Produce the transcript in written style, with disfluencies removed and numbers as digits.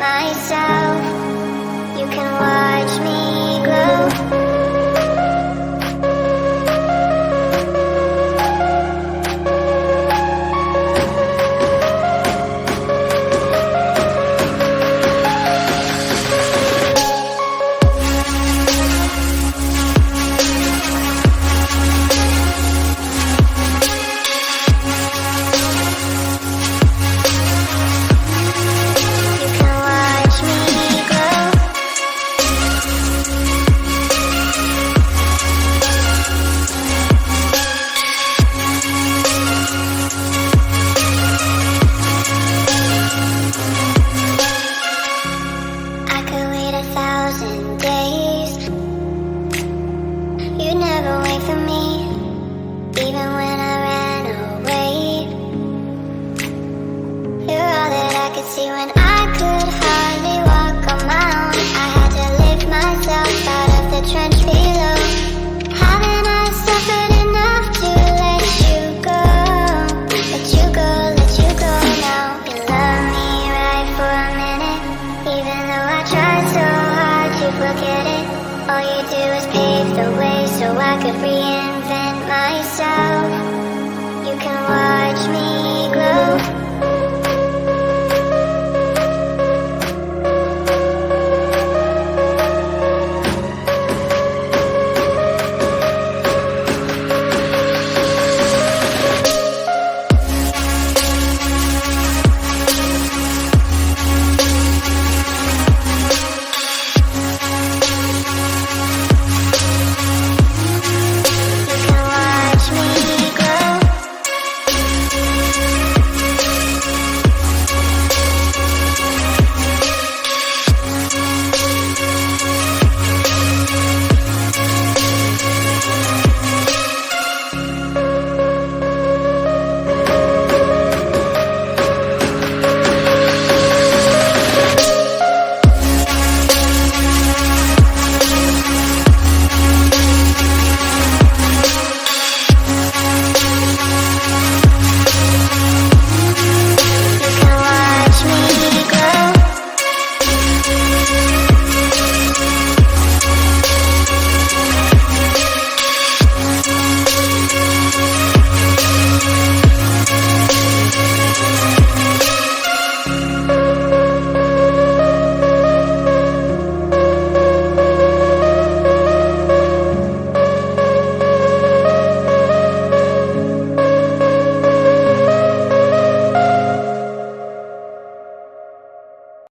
myself. You can watch me grow. See, when I could hardly walk on my own, I had to lift myself out of the trench below. Haven't I suffered enough to let you go? Let you go, let you go now. You love me right for a minute, even though I tried so hard to forget it. All you do is pave the way so I could reinvent